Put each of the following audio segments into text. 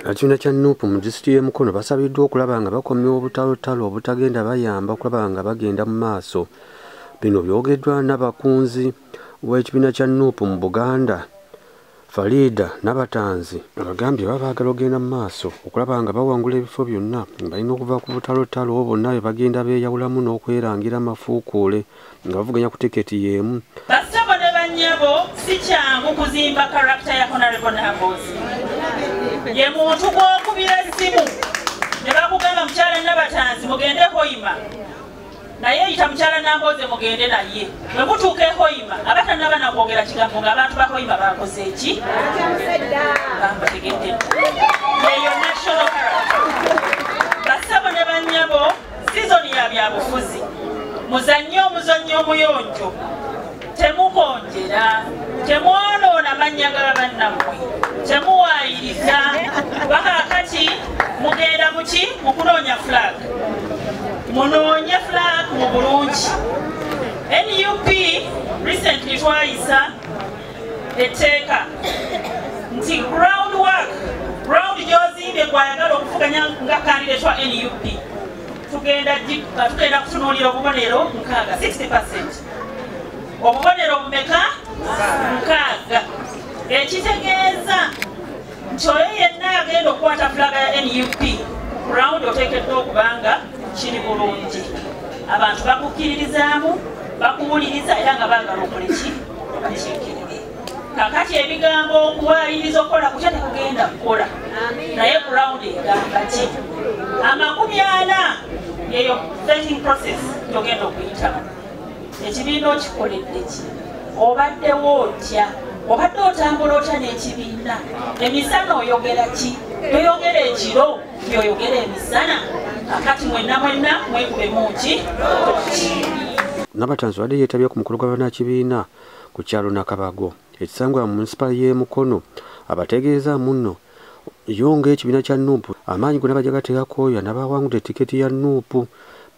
Ekibiina kya Nuupu mu disitulikiti y'e Mukono basabiddwa okulaba nga bakomya obutalotalo obutagenda bayamba kulaba nga bagenda mu maaso. Bino byogeddwa n'abakunzi w'ekibiina kya Nuupu mu Buganda, Farida Nabatanzi, abagambye baba baagala ogenda mu maaso okulaba nga bawangula ebifo byonna balina okuva ku butalotalo bonna bwe bagenda beeyawulamu n'okwerangira amafuukuule nga bavuganya ku tiketi y'emu. Basabo ne bannyabo si kyangu kuzimba karakita ya Honorable Nambooze. Ye muntu gw'okubira essimu ne bakugamba mukyala Nabatanzi mugende Hoima, naye yita mukyala Nambooze mugende naye. Bwe mutuuka e Hoima abatannaba na kwogera kigambo ng'abantu ba Hoima bakoze eki? Bategedde. Yeyo national character. Basabo ne bannyabo sizoni ya byabufuzi. Muzannye omuzannyo omuyonjo. Temukonjera, temwonoona mannya ga bannammwe, temuwaayiriza. Bakakati mugenda muki? Mu kunoonya flag. Munoonye flag mu bulungi. NUP recently twayisa etteeka nti ground gy'ozimbye gwayagala okuvuganya nga candidate wa NUP tugenda kutunuulira obubonero 60%. Obubonero bumeka? 6. Ekitegeeza nti oyo yenna agenda okukwata fulaga ya NUP ground oteekeddwa okubanga kiri bulungi. Abantu bakukkiririzaamu, bakuwuliriza era nga baagala okoleki bakiikirire. Kakati ebigambo okuwaayiriza okukola kutya tekugenda kukola, naye ground egamba ki? 40 yeyo vetting process gy'ogenda okuyitamu. Ekibiina okikoledde ki? Obaddewo otya? Obadde otambula otya n'ekibiina? Emisana oyogera ki? Toyogera ekiro, by'oyogera emisana. Akati mwenna mwekubemu ki? Nabatanzi wadde yeetabye ku mukolo gw'abannakibiina ku kyalo Nakabago ekisangwa mu munisipaali y'e Mukono. Abategeeza muno yo ng'ekibiina kya Nuupu amaanyi gonna bajja gateekakooya n'abawangudde tiketi ya Nuupu.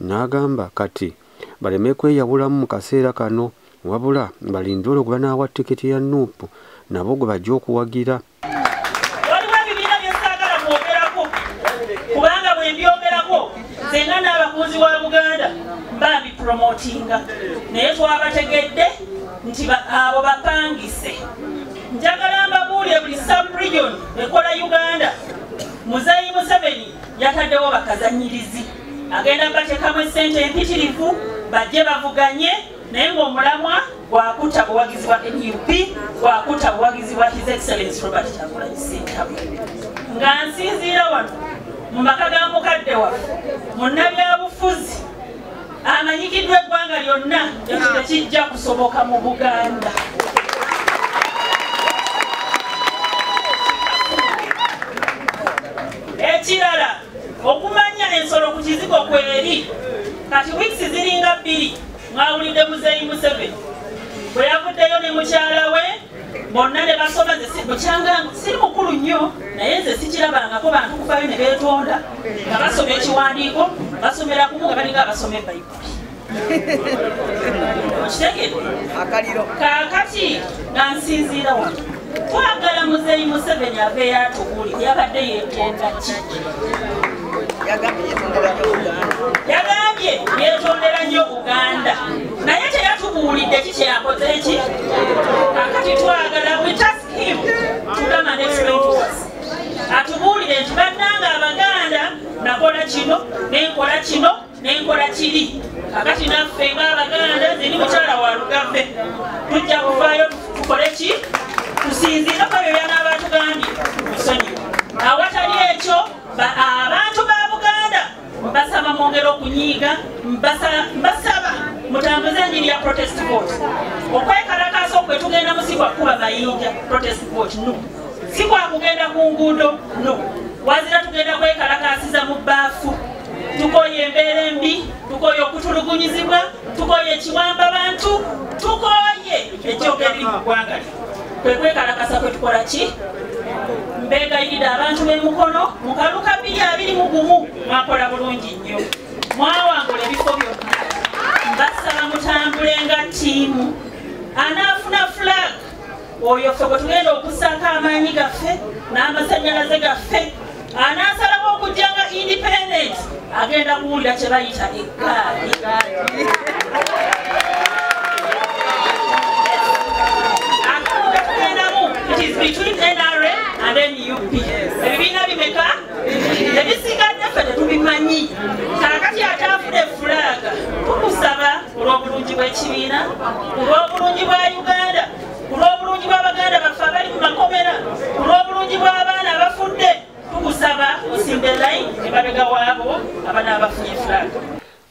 N'agamba kati baleme kweyawulamu mu kaseera kano, wabula balindole okuba n'awa tiketi ya Nuupu nabo gwe bajja okuwagira. Waliwo ebibiina bye saagala mwogerako, kubanga bwe mbyogerako nzenga n'abakunzi wa Buganda babipromotinga, naye twabategedde nti abo bapangise. Njagala mbabuulire buli sub-region ekola Uganda, Muzeeyi Museveni yataddewo bakazanyirizi, agenda bateekamu essente empitirivu bajje bavuganye, naye ng'omulamwa gwakutta buwagizi bwa NUP, gwakutta buwagizi bwa His Excellency Robert Kyagulanyi Ssentamu. Nga nsinziira wano mu maka ga mukadde waffe munnabyabufuzi amanyikiddwa eggwanga lyonna tekijja kusoboka mu Buganda. Ekirala okumanya ensolo ku kizigo kweri. Kati wiiki ziringa 2 mwawulidde Muzeeyi Museveni bwe yavuddeyo ne mukyala we bonna ne basoma. Mukyanga siri mukulu nnyo naye nze sikirabangako bantu kuvayo ne beetonda nga basoma ekiwandiiko, basomera kumu nga balinga abasoma Bayibuli. Okitegedde? Kaakati nga nsinziira wano twagala Muzeeyi Museveni aveeyo atubuulire yabadde yeetonda ki? Yagambye yeetondera nnyo Buganda, naye teyatubuulidde ki kyeyakoze eki? Kakati twagala we task him to come and explain to us. Atubuulire nti bannanga Abaganda nakola kino, nenkola kino, nenkola kiri. Kakati naffe ng'Abaganda nze ni mukyala wa Lugave tujja kuvaayo tukole ki? Tusinziireko byo byanaaba tugambye musonyiwe. Awatali ekyo abantu ba Buganda mbasaba mwongere okunyiiga, mbasaba mutambuze enjiri ya protest vote. Okwekalakaasa okwe tugenda mu si kwa kuba mayinja protest vote no, si kwa kugenda ku nguudo no, wazira tugenda kwekalakaasiza mu bbaafu. Tukoye embeera embi, tukoye okutulugunyizibwa, tukoye ekiwamba bantu, tukoye ekyogeri mu ggwanga lyo. Kwe kwekalakaasa kwe tukola ki? Mbegayirira abantu b'e Mukono mu kalulu ka 2021 mwakola bulungi nnyo, mwawangula ebifo byonna. Mbasaba mutambule nga ttiimu. Anaafuna flag oyo ffe bwe tugenda okusaako amaanyi gaffe n'amasannyalaze gaffe anasalawo okujjanga independent agenda kuwulira kye bayita eggaali. Akantu ketugendamu it is between NRA and then UP. Ebibiina bimeka ebisigadde ffe tetubimanyi. Kaakati ate afuna efulaaga tukusaba olw'obulungi bw'ekibiina, olw'obulungi bwa Uganda, olw'obulungi bw'Abaganda baffe abali mu makomera, olw'obulungi bw'abaana abafudde, tukusaba osimbe layini emabega waabo abanaabafunye efulaaga.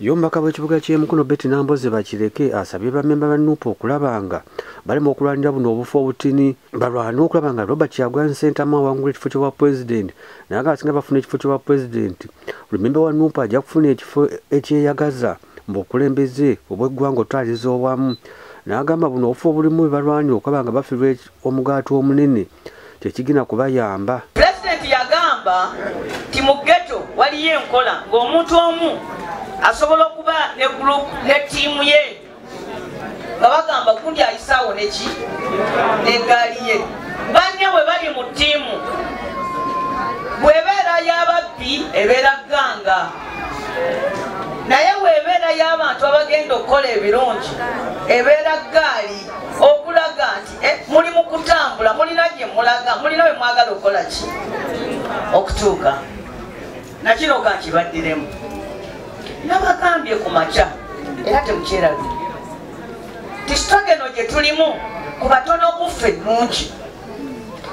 Yombaka w'ekibuga ky'Emukono Betty Namboze Bakireke asabye bammemba ba NUP okulaba nga bali mu okulwanira buno obufu obutini balwana okulaba nga Robert Kyagulanyi Ssentamu awangula ekifo ky'obwa pulezidenti naye nga asinga bafuna ekifo ky'obwa pulezidenti buli mmemba wa NUP ajja kufuna ekifo ekyeyagaza mbuokulembeze obw'eggwanga otwaliza obwamu n'agamba buno obufu obulimu bwe balwanya okulaba nga bafirwa omugaati omunene kyekigina kubayamba. Pulezidenti yagamba ti mu ghetto waliyo enkola ng'omuntu omu asobola okuba ne group ne tiimu ye nga bagamba gundi ayisaawo neki n'eggaali ye. Banne bwe bali mu ttiimu bw'ebeera y'ababbi ebeera gganga, naye bw'ebeera y'abantu abagenda okukola ebirungi ebeera ggaali okulaga nti muli mu kutambula, mulina gye mulaga, mulina bwe mwagala okukola ki okutuuka. Nakino ka nkibaddiremu nabagambye ku makya era temukyerabire ti sitogeno gye tulimu ku batono kuffe nnungi,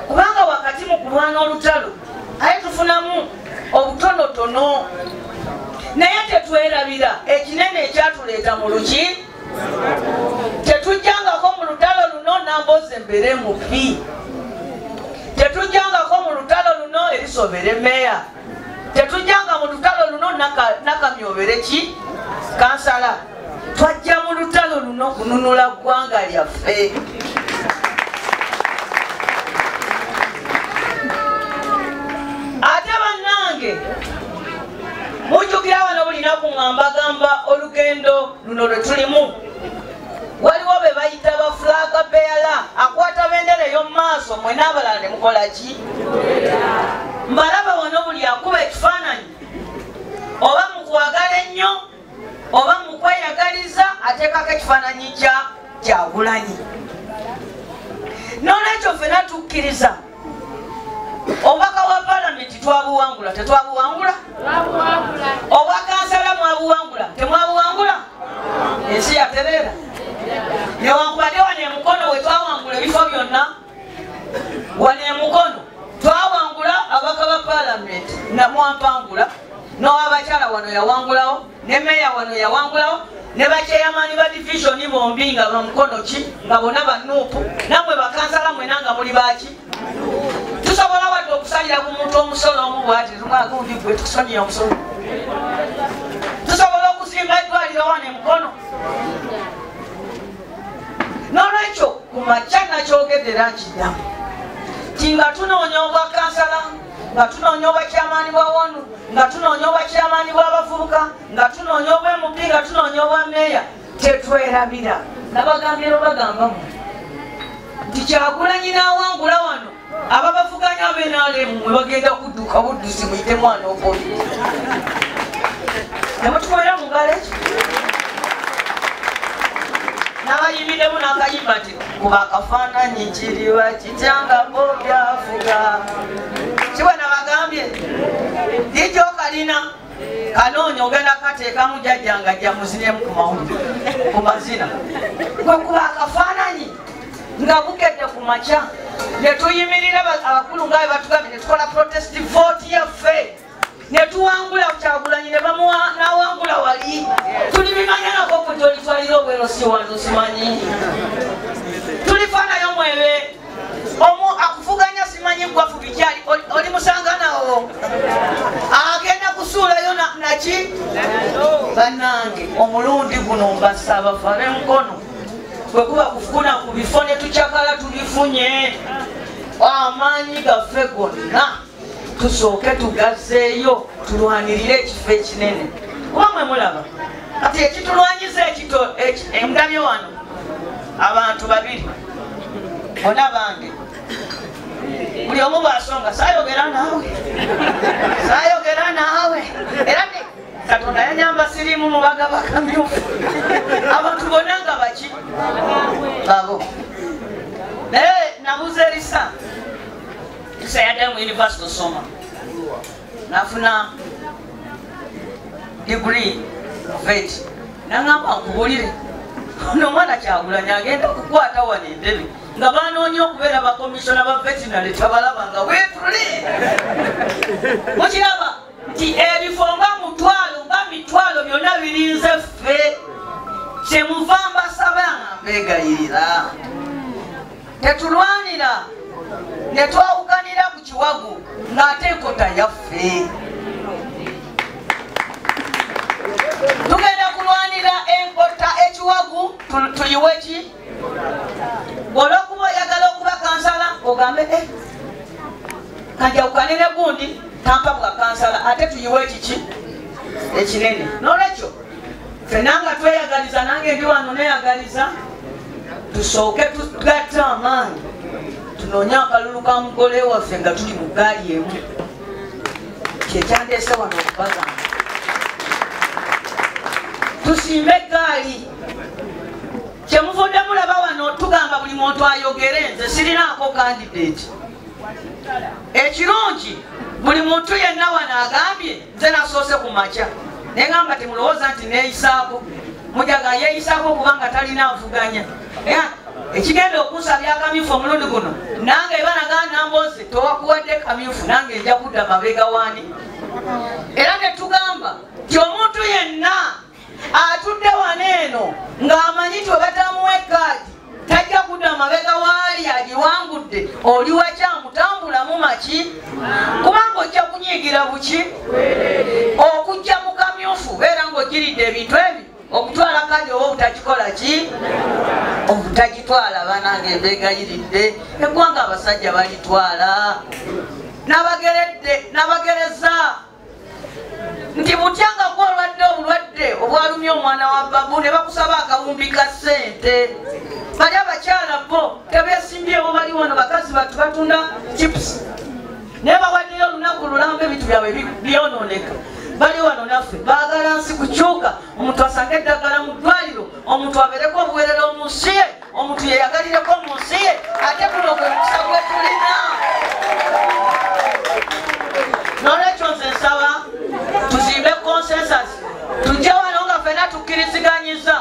kubanga wakati mu kulwana olutalo aye tufunamu obutonotono naye tetwerabira ekinene ekyatuleeta mu luki. Tetujjangako mu lutalo luno Namboze mbeere mubi, tetujjangako mu lutalo luno erisobere meya, tetujjanga mu lutalo luno nakamyobere ki kansala. Twajja mu lutalo luno kununula ggwanga lyaffe. Ate bannange mujjukira wano buli naku ngambagamba olugendo luno lwe tulimu waliwo be bayita bafulaaga beala akwata bendera ey'omu maaso mwe n'abalala ne mukola ki. Mbalaba wano buli akuba ekifaananyi oba mu kwagala ennyo oba mu kweyagaliza ateekako ekifaananyi kya Kyagulanyi. Noolwekyo ffenna tukkiriza obubaka bwa palamenti twabuwangula tetwabuwangula, obwa kansala mwabuwangula temwabuwangula, ensi yatereera. Newankubadde wano Emukono we twawangula ebifo byonna, wano Emukono twawangula ababaka ba palamenti namwampangula n'owabakyala wano yawangulawo, ne meya wano yawangulawo, ne bakyeyamaani ba divisioni bombi nga bamukono ki nga bonna ba NUP, nammwe bakansala mwena nga muli baki. Tusobola wadde okusalira ku muntu omusolo omu bwati tumwagundi gwe tukusonyiya omusolo. Tusobola okuzimba eddwaliro wano Emukono. Noolwekyo ku makya nakyogedde era nkiddamu ti nga tunoonya obwa kansala, nga tunoonya obwa kyamaani bwa wonu, nga tunoonya obwa kyamaani bw'abavubuka, nga tunoonya obwa MP, nga tunoonya obwa meeya, tetwerabira. Nabagambye bagambamu nti Kyagulanyi n'awangula wano ababavuganya abenaalemu mwe bagenda kudduka buddusi muyite mwana opoli. Nemutukolera mu ngalo ekyo n'abayimbiddemu n'akayimba nti kuba akafaananyi kiriwa kityanga bo byafuga. Kiwe nabagambye dijjo kalina kanoonya ogenda kateekamu jjajjanga jja muzinemu ku mawulire ku mazina kwe kuba akafaananyi nga bukedde ku makya ne tuyimirira abakulu nga bwe batugambye ne tukola protest vote yaffe ne tuwangula Kyagulanyi ne bamuwa n'awangula wali. Tulibimanyako ku gyolitwalira obwero si wano simanyi. Tulifaanayo mwebe omu akufuganya simanyi gwafu bikyali oli musanga nawo agenda kusuulayo naki. Bannange omulundi guno mbasaba ffe ab'Emukono bwe kuba kufuna ku bifo ne tukyakala tubifunye amaanyi gaffe gonna tusooke tugazeeyo tulwanirire ekifo ekinene. Kuba mwe mulaba kati ekitulwanyiza ekito emudabyo wano abantu babiri bonna bange buli omu bw'asonga saayogera naawe era Katonda yanyamba sirimu mu bagaba kamyufu abantu bonna nga baki babo naye nabuuza erisa yadde mu university osoma nafuna degree vet nangamba nkubulire nomwana Kyagulanyi agenda kukwata wano endebe nga banoonya okubeera bakomisiona ba vetinary tabalaba nga weetuli mukiraba nti ebifo nga mitwalo byonna birinze ffe kyemuva mbasaba nga mbegayirira tetulwanira ne twawukanira ku kiwagu ng'ate enkota yaffe tugenda kulwanira enkota ekiwagu tuyiwe ki olwokuba oyagala okuba kansala ogambe kanjawukanire gundi tampa bwa kansala ate tuyiwe ekiki ekinene n'olwekyo fenanga tweyagaliza nange ndi wano neyagaliza tusooke tugatta amaanyi tunoonye akalulu ka mugole waffe nga tuli mu gaali emu kyekyandeese wano okubagamba tusimbe egaali kyemuvudde mulaba wano tugamba buli muntu ayogere nze sirinaako candidate ekirungi buli muntu yenna wano agambye nze nasoose ku makya negamba temulowooza nti neeyisaako mujaga yeeyisaako okubanga talina avuganya ekigenda okunsabya akamyufu omulundi guno nange ebanagaa namboze towakuwadde kamyufu nange nja kudda mabega wani era netugamba ti omuntu yenna atudde wano eno ng'amanyi ti obatamuwa ekaadi tajja kudda mabega waali agiwangudde oli wakyamutambulamu maki kubanga ojja kunyiigira buki okujja mu kamyufu beera ng'ogiridde ebintu ebi okutwala kaadi oba obutakikola ki obutagitwala banange embegayiridde eggwanga abasajja balitwala nabagereza nti butyanga gwolwadde obulwadde obwalumya omwana wa babu ne bakusaba akawumbi ka ssente bali abakyala bo tebesimbyewo bali wano bakazi batu batunda chips naye bawaddeyo olunaku lulamba ebintu byabwe byonooneka bali wano naffe baagala nsi kukyuka omuntu asange eddagala mu ddwaliro omuntu abeereko obuweerero mu nsi ye omuntu yeyagalireko mu nsi ye ate guno gwe mukisa gwe tulina n'olwekyo nze nsaba tuzimbe consensus tujje wano nga ffenna tukkiriziganyiza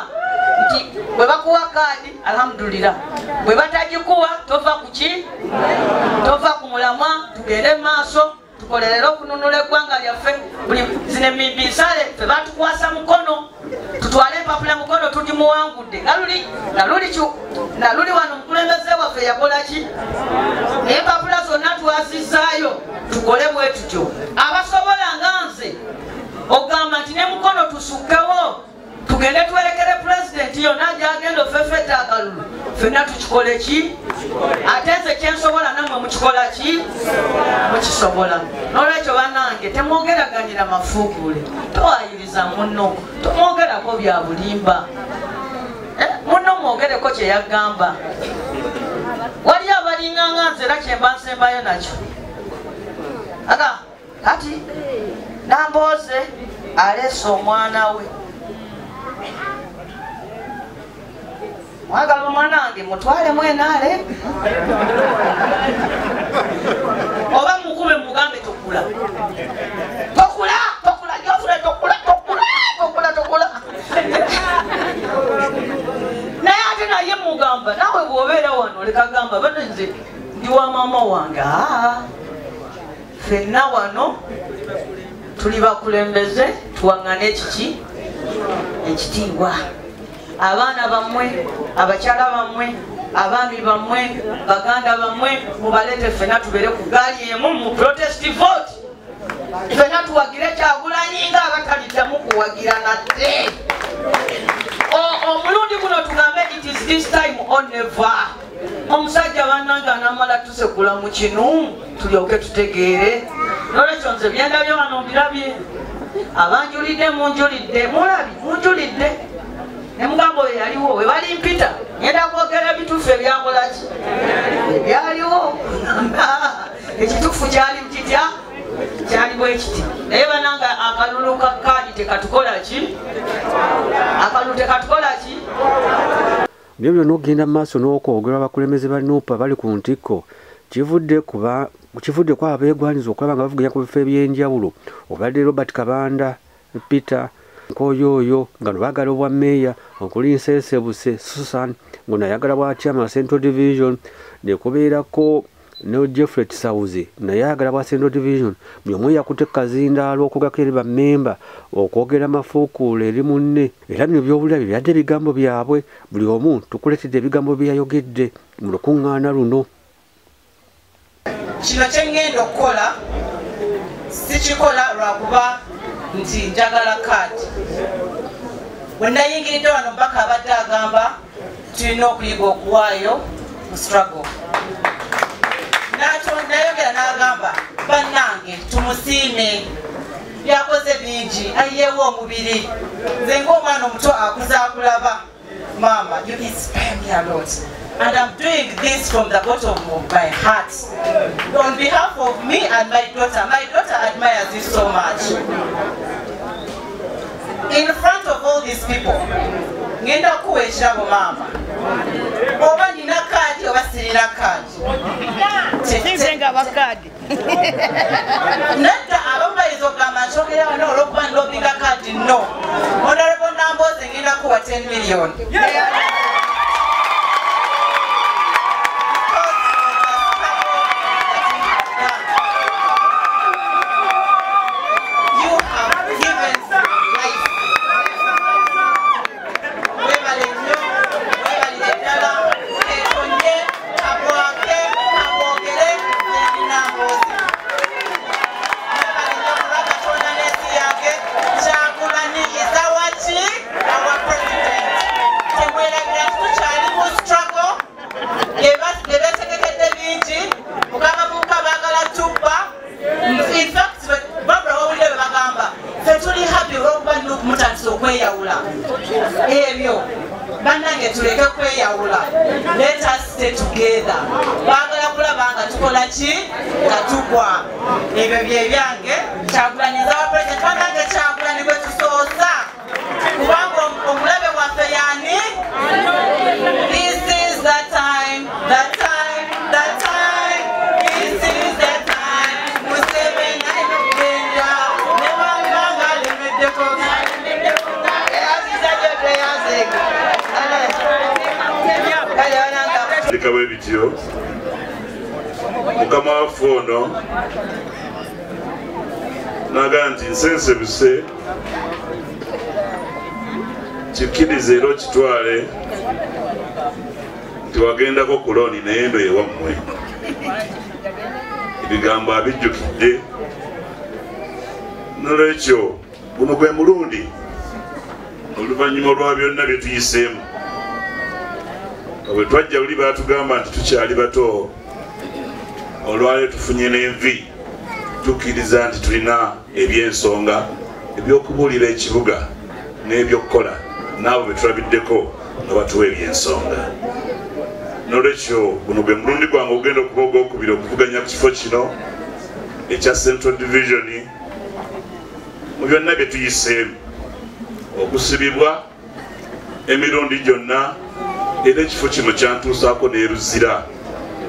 nti bwe bakuwa kaadi alhamdulillah bwe batagikuwa tova ku ki tova ku mulamwa tugende mu maaso tukolerera okununula eggwanga lyaffe buli zino emimbisale ffe batukwasa mukono tutwale empapula mukono tugimuwangudde naluli wano omukulembeze waffe yakola ki naye empapula zonna twazizaayo tukole bwe tutyo abasobola nga nze ogamba nti ne mukono tusukkewo tugende twerekere pulezidenti yonna gyagenda ofefeta akalulu ffenna tukikole ki ate nze kyensobola nammwe mukikola ki mukisobola n'olwekyo bannange temwogeraganira mafuugule towayiriza munno tomwogerako bya bulimba munno mwogereko kyeyagamba wali abalinganga nze era kyemba nsembayo nakyo kati Namboze aleese omwana we mwagala omwana wange mutwale mwenaale oba mukube mugambe tokula jofule tokula naye ate naye mugamba nawe bwobeera wano lekagamba bano nze ndi wa maama wange ffenna wano tuli bakulembeze tuwaŋŋane ekiki ekitiibwa abaana bammwe abakyala bammwe abaami bammwe baganda bammwe mubaleete ffenna tubeere ku gaali emu mu protest vote ffenna tuwagire Kyagulanyi nga abataliddamu kuwagira nadde omulundi guno tugambe it is this time or never omusajja bannange anamala tusekula mu kinu tulyoke tutegeere n'olwekyo nze byendabye wano mbirabye abanjulidde munjulidde munjulidde ne mugamba oyo yaliwo we bali mpita ngenda kwogera ebituufu ebyakolaki ebyaliwo ekituufu kyali mukitya kyali bwe kiti naye bananga akalulu ka kaadi tekatukola ki akalulu tekatukola ki byo byonna okugenda mu maaso n'okwogera abakulembeze ba NUPA bali ku ntikko kivudde ku abeegwanyiza okulaba nga bavuganya ku bifo eby'enjawulo obadde Robert Kabanda Peter Nkoyoyo nga baagala obwa meeya okuli Nsensebuse Susan ngono ayagala bwa chairman Central Division nekubeerako ne Jeffrey Tisauzi naye ayagala bwa Central Division buli omu yakutte kazindaalo okugako eri bammemba okwogera mafuukuule eri munne era bino byobulabi byadde ebigambo byabwe buli omu tukuletedde ebigambo bye yayogedde mu lukuŋŋaana luno. Kino kye ngenda okukola sikikola lwakuba nti njagala kaadi. Bwe nayingiridde wano mbaka abadde agamba tulina okuyiga okuwaayo mu struggle. Nayogera n'agamba bannange tumusiime byakoze bingi ayeewo omubiri nze ng'omwana omuto akuzaakulaba mama you inspire me a lot. And I'm doing this from the bottom of my heart. On behalf of me and my daughter admires you so much. In front of all these people, ngenda kuwesha mama. Oba nina kadi oba sirina kadi. Nzenga bakadi. Nata abamayiriza okugamba nkyogera wano olw'okuba ndobinga kadi no. Honorable Namboze ngenda kuwa 10 million. Let us stay together. Bagala kulaba nga tukola ki nga tugwa ebyo bye byange kyagulanyiza wa president banange kyagulani bwe tusoosa kubanga omulabe waffe yani this is the time this is the time Museveni ayinogenda ne bambanga alemeddeko Likawe bityo mukama waffe ono naga nti Nsensebuse kikkirize era okitwale nti wagendako kuloni naye ndo ewammwe ebigambo abijjukidde nolwekyo guno gwe mulundi oluvannyuma lwa byonna bye tuyiseemu bwe twajja luli baatugamba nti tukyali bato olwaleero tufunye n'envi tukkiriza nti tulina ebyensonga ebyokubuulira ekibuga n'ebyokukola n'abo be tulabiddeko nga batuwa ebyensonga n'olwekyo guno gwe mulundi gwange ogenda okuba ogwokubiri okuvuganya ku kifo kino ekya Central Division mu byonna bye tuyiseemu okusibibwa emirundi gyonna era ekifo kino kyantuusaako n'eruzira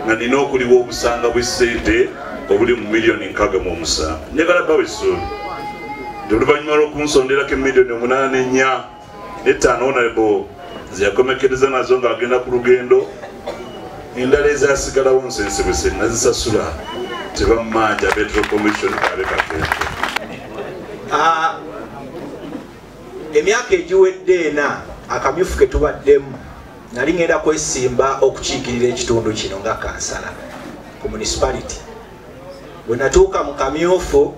nga nina okuliwa obusanga bw'essente obuli mu miliyoni 67. Njagala bawa essuubi nti oluvannyuma lw'okunsonderako emiliyoni 84 honorable zeyakomekereza nazo ng'agenda ku lugendo endala ezasigalawo Nsensebuse nazisasula tebammanja Petro Commission kabe kakente. Emyaka egiwedde ena akamyufu ke tubaddemu nali ngenda kwesimba okukiikirira ekitundu kino nga kansala ku municipality. Bwe natuuka mu kamyufu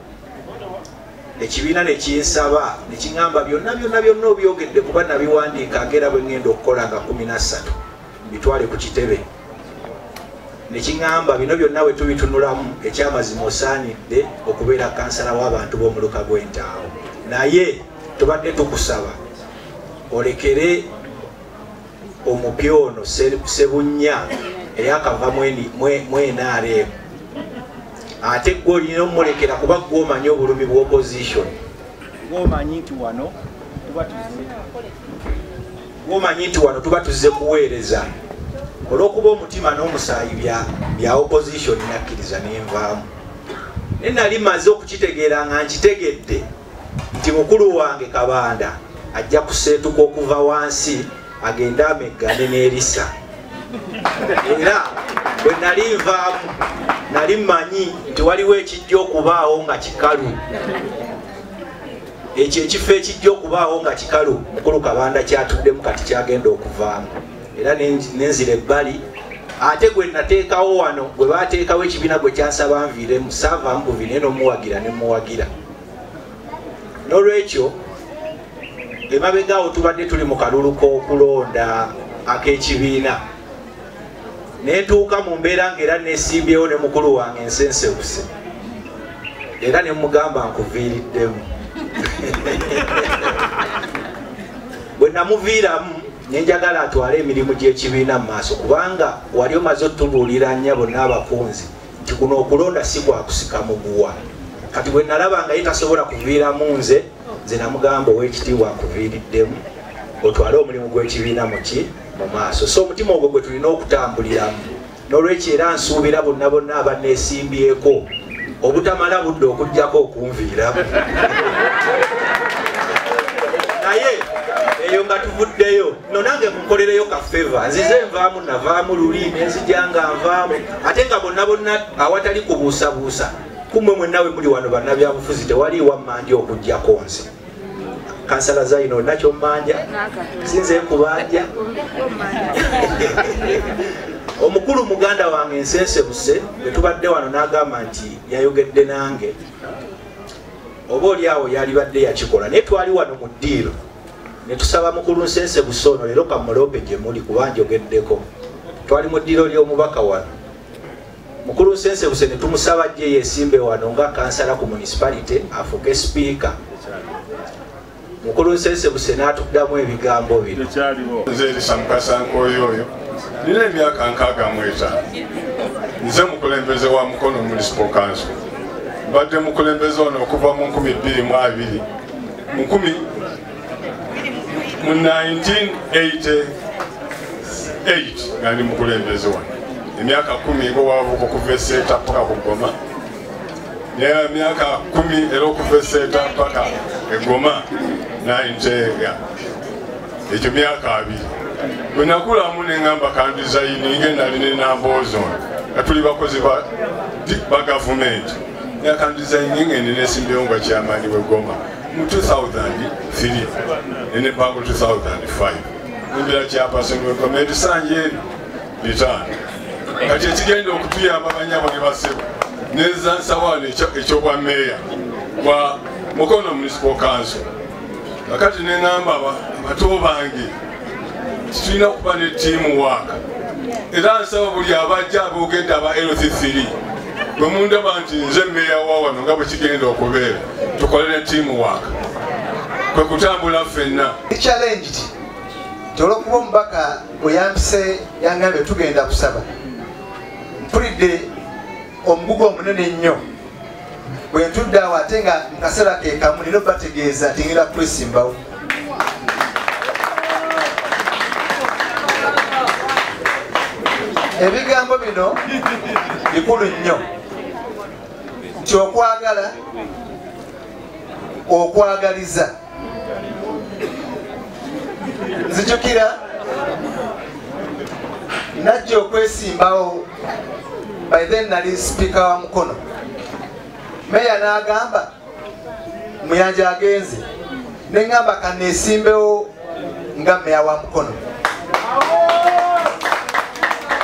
ekibiina ne kinsaba ne kiŋŋamba byonna obyogedde kuba nabiwandiika ngera bwe ŋŋenda okukola nga 13 bitwale ku kitebe. Ne kiŋŋamba bino byonna bwe tubitunulamu ekyamazima osaanidde okubeera kansala w'abantu b'omuluka gw'Entaawo, naye tubadde tukusaba olekere omupya ono Sebunnya eyakava mu NRM ate gwe olina omulekera kuba gwomanyi obulumi bwa opposition gwomanyi nti wano tuba tuzze kuweereza olw'okuba omutima n'omusaayi bya opposition nakkiriza nenvaamu naye nali maze okukitegeera nga nkitegedde nti mukulu wange Kabanda ajja kuseetuka okuva wansi agende ameggane n'erisa era bwe nali nvaamu nali mmanyi nti waliwo ekijja okubaawo nga kikalu ekyo ekifo ekijja okubaawo nga kikalu mukulu Kabanda kyatuddemu kati kyagenda okuvaamu era nenzira ebbali ate gwe nateekawo wano gwe baateekawo ekibiina gwe kyansaba nviiremu saavaamu buvi naye n'omuwagira ne muwagira n'olwekyo emabegaawo tubadde tuli mu kalulu k'okulonda ak'ekibiina nentuuka mu mbeera ng'era nesimbyewo ne mukulu wange ensensebuse era ne mugamba nkuviiriddemu bwe namuviiramu nenjagala atwale emirimu gy'ekibiina mu maaso kubanga wali omaze otubuulira nnyo bonna abakunzi nti kuno okulonda si kwakusika muguwa kati bwe nalaba nga ye tasobola kuviiramu nze namugamba ow'ekitiibwa nkuviiriddemu otwale omulimu gw'ekibiina mu maaso so omutima ogwo gwe tulina okutambuliramu n'olwekyo era nsuubira bonna bonna abanneesimbyeko obutamala budde okugjako okunviiramu naye eyo nga tuvuddeyo no nange munkolereyo ka favor nzize nvaamu navaamu luli nenzija nga nvaamu ate nga bonna bonna awatali kubuusabuusa kumwe mwennawe muli wano bannabyabufuzi tewali wammanja okuggyako nze kansala zaino nakyo mmanja sinze nkubanja omukulu muganda wange ensensebuse bwetubadde wano n'agamba nti yayogedde nange oba oli awo yalibadde yakikola naye twali wano mu ddiiro netusaba mukulu nsensebuse ono leero kamulope gye muli kuba njogeddeko twali mu ddiiro ly'omubaka wano mukulu nsensebuse netumusaba jje yeesimbe wano nga kansala ku municipality afuke sipiika mukulu nsensebuse n'atuddamu ebigambo bino nze Elisa Mukasankooyo nina emyaka 65 nze mukulembeze wa Mukono Municipal Council mbadde mukulembeze ono okuva mu 2020 mu 1988 nga ndi mukulembeze wano emyaka 10 ngo wavuka okuva eseeta mpaka ku Goma n'emyaka 10 era okuva eseeta mpaka eGoma 90 ekyo myaka 2 bwe nakulamu neŋŋamba kandizayininge nali nenamboozo nga tuli bakozi ba gavumenti nakandizayininge nenesimbyewo nga kyamaani w'eGoma mu 2003 nenepango 2005 nimbira kyapasoni w'eGoma ebisanje ebyo 5 kati ekigenda okutuyamba banyabo ne basebo neza nsawano ekyobwa meeya bwa Mukono Municipal Council kakati neŋŋamba abato bange tulina okuba ne tiimu waaka era nsaba buli abajja aboogedde aba LC3 bwe mundaba nti nze mmeeya wa wano nga bwe kigenda okubeera tukole ne tiimu waaka kwe kutambula ffenna challenged olw'okuba omubaka oyambise yangambe tugenda kusaba mpulidde omugugu omunene ennyo bwe ntudde awo ate nga mu kaseera ke kamu nina bategeeza nti ngenda kwesimbawo ebigambo bino bikulu nnyo nti okwagala okwagaliza nzijukira najja okwesimbawo by then nali sipiika wa Mukono meya n'agamba Muyanja agenze neŋŋamba kaneesimbewo nga meya wa Mukono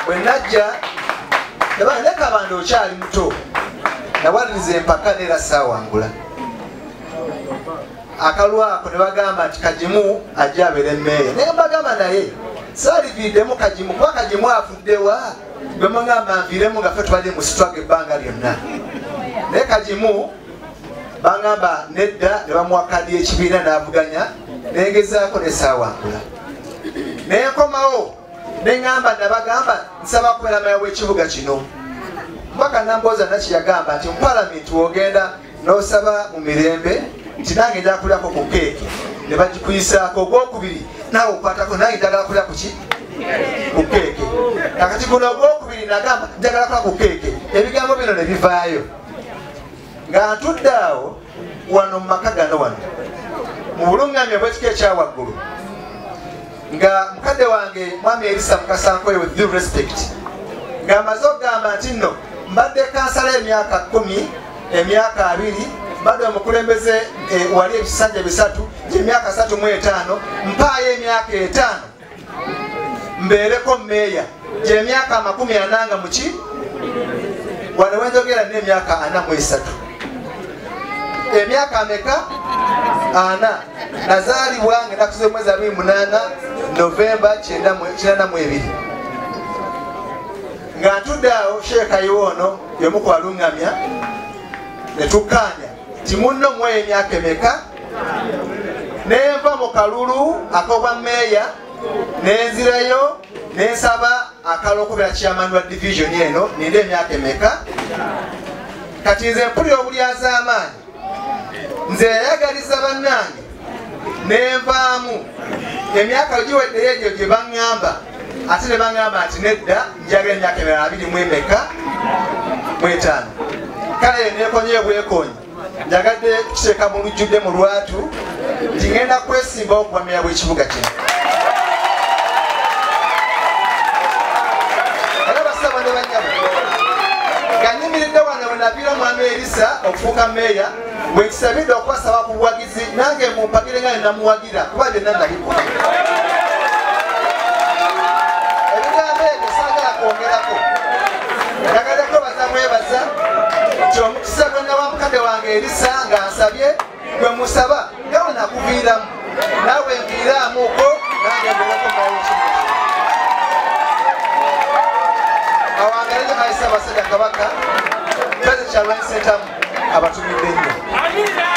bwe najja ne Kabanda okyali muto nawaliriza empaka neera saawangula akalwa ako ne bagamba nti Kajimu ajja abeere meeya naye bagamba naye saaliviiddemu Kajimu kuba Kajimu afuddewa bwe mugamba nviiremu nga ffe tubadde mu sitwaga ebbanga lyonna naye Kajimu bangamba nedda ne bamuwa kadi y'ekibiina n'avuganya negezaako ne saawangula naye nkomawo neŋŋamba nabagamba nsaba kubeera meeya w'ekibuga kino mpaka Nambooza Nakki yagamba nti mu palamenti wogenda n'osaba mu mirembe nti nange njagala kulyako ku keeki ne bagikuyisaako ogwokubiri naawe okwatako nange njagala kulya ku ki ku keeki kakati guno ogwokubiri nagamba njagala kulya ku keeki ebigambo bino ne bivaayo nga ntudde awo wano mu maka gano wano mu buluŋŋamya bwekika ekyawaggulu nga mukadde wange mwami Elisa Mukasankoye with due respect ng'amaze okugamba nti nno mbadde kansala emyaka 10 emyaka 2 mbadde omukulembeze wali ebisanja 3 gy'emyaka 35 mpaayo emyaka 5 mbeereko mmeeya gy'emyaka 40 nga muki wano wenjogera n'emyaka 43 emyaka ameka 4 nazaalibwa ng'ennaku z'omwezi 28 Novemba 92 nga ntudde awo Sheeka Iwono y'omu ku baluŋŋamya ne tukkaanya ti munno mweyo emyaka emeka nenva mu kalulu ak'obwammeeya nenzirayo nensaba akala okubeera chairman wa division eno ninde emyaka emeka kati nze mpulira obulyaz'amaanyi nze yayagaliza bannange nenvaamu emyaka giweddeyo egyo gye baŋŋamba ate ne baŋŋamba nti nedda njagala emyaka emirala 25 kale neekonyeyo bwekonyi njagadde kiteeka mu lujjudde mu lwatu nti ŋŋenda kwesimbawo okuba meeya bw'ekibuga kino era basaba ne banyabo nga nyimiridde wano we naviira mwami Elisa okufuuka meeya bwe nkisabidde okubasaba ku buwagizi nange mumpagire nga nenamuwagira kuba byonna nabikuba ebigambo ebyo saagala kwongerako njagaddeko baza mwebaza nti omukisa gwe nawa mukadde wange Elisa nga nsabye gwe musaba nga we nakuviiramu naawe nviiraamuuko nange mbereko nawokimu awangaleko kayisa abasajja kabaka peze kyalwanisentamu abatumidde nnyo